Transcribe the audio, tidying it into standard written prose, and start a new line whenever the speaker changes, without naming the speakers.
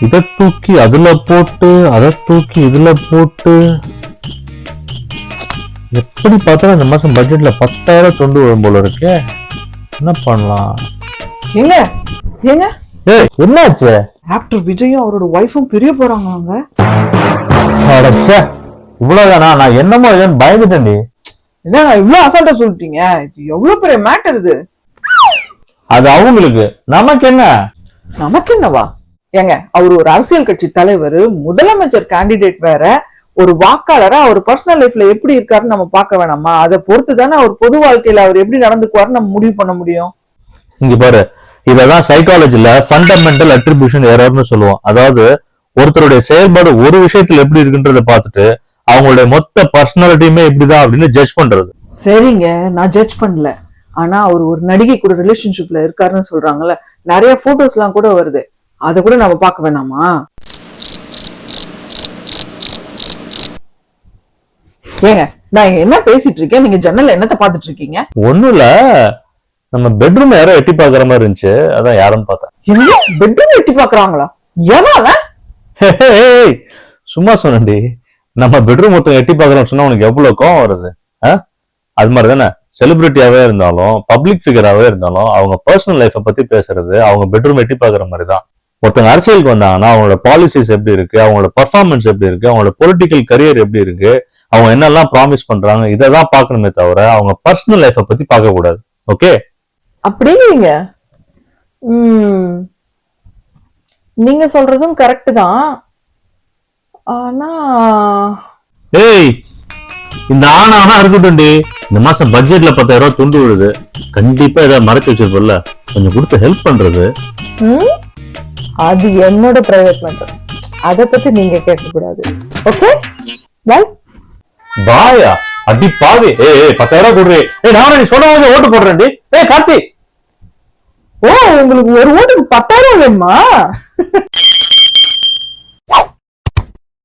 இதை தூக்கி அதுல போட்டு அதை தூக்கி இதுல போட்டு எப்படி பார்த்தாலும் இந்த மாசம் பட்ஜெட்ல 10,000 தொண்டு வரும் போல இருக்கே. என்ன பண்ணலாம்?
ஏங்க ஏங்க
ஏய் என்னாச்சு?
ஆக்டர் விஜயும் அவரோட ஒய்ஃபும் பிரிய போறாங்க.
இவ்வளவுதானா? நான் என்னமோ ஏன்னு பயந்துட்டேன்.
என்ன இவ்வளவு அசால்ட்டா சொல்லிட்டீங்க? இது எவ்வளவு பெரிய மேட்டர் இது.
அது அவங்களுக்கு, நமக்கு என்ன?
நமக்கு என்னவா? ஏங்க அவர் ஒரு அரசியல் கட்சி தலைவர், முதலமைச்சர் கேண்டிடேட் வேற, ஒரு வாக்காளரா அவர் பர்சனல் லைஃப்ல எப்படி இருக்காருன்னு நம்ம பார்க்க வேணாமா? அதை பொறுத்து தானே அவர் பொது வாழ்க்கையில அவர் எப்படி நடந்துக்குவாரு நம்ம முடிவு பண்ண முடியும்.
இங்க பாரு, இததான் சைக்காலஜில ஃபண்டமெண்டல் அட்ரிபியூஷன் எரர்னு சொல்லுவோம். அதாவது ஒருத்தருடைய செயல்பாடு ஒரு விஷயத்துல எப்படி இருக்குன்றத பார்த்துட்டு அவங்களுடைய மொத்த பர்சனாலிட்டியுமே இப்படிதான் அப்படின்னு ஜட்ஜ் பண்றது.
சரிங்க, நான் ஜட்ஜ் பண்ணல. ஆனா அவர் ஒரு நடிகை கூட ரிலேஷன்ஷிப்ல இருக்காருன்னு சொல்றாங்கல்ல, நிறைய போட்டோஸ் எல்லாம் கூட வருது. அதை கூட நம்ம பார்க்க வேணாமா? ஏங்க நான் என்ன பேசிட்டு இருக்கேன், நீங்க ஜன்னல்ல என்னத்த பாத்துட்டு இருக்கீங்க?
ஒண்ணும் இல்ல, நம்ம பெட்ரூம் யாரோ எட்டி பாக்குற மாதிரி இருந்துச்சு, அதான் யாருன்னு பார்த்தேன்.
என்ன பெட்ரூம் எட்டி பாக்குறாங்களா? எவன்?
சும்மா சொன்னேன்டி. நம்ம பெட்ரூம் மொத்தம் எட்டி பாக்குறோம்னு சொன்னா உனக்கு எவ்வளவு கோவம் வருது? அது மாதிரி தானே செலிபிரிட்டியாவே இருந்தாலும் பப்ளிக் ஃபிகராவே இருந்தாலும் அவங்க பர்சனல் லைஃபை பத்தி பேசுறது அவங்க பெட்ரூம் எட்டி பாக்குற மாதிரி தான். ஒருத்தங்க அரசியலுக்கு வந்தாங்கன்னா அவங்களோட பாலிசிஸ் எப்படி இருக்கு, அவங்களோட பர்ஃபார்மன்ஸ் எப்படி இருக்கு, அவங்களோட பொலிட்டிக்கல் கரியர் எப்படி இருக்கு, அவங்க என்னெல்லாம் ப்ராமிஸ் பண்றாங்க, இதைதான் பார்க்கணுமே தவிர அவங்க பர்சனல் லைஃபை பத்தி பார்க்க கூடாது. ஓகே,
அப்படிங்க நீங்க சொல்றதும் கரெக்ட் தான். ஆனா
ஏய், இந்த ஆனா இருக்கட்டும். இந்த மாசம் பட்ஜெட்ல 10,000 துண்டு விழுது. கண்டிப்பா ஏதாவது மறைச்சு வச்சிருப்பல, கொஞ்சம் கொடுத்து ஹெல்ப் பண்றது.
அது என்னோட பிரைவேட் மேட்டர், அத பத்தி நீங்க கேட்க கூடாது. Okay bye.
பாயா அடி பாவி. ஏய் 10,000 கொடுறே. நானும் நீ சொன்னவங்க ஓட்டு போடுறேன். கார்த்தி,
ஓ உங்களுக்கு ஒரு ஓட்டுக்கு 10,000 வேணுமா?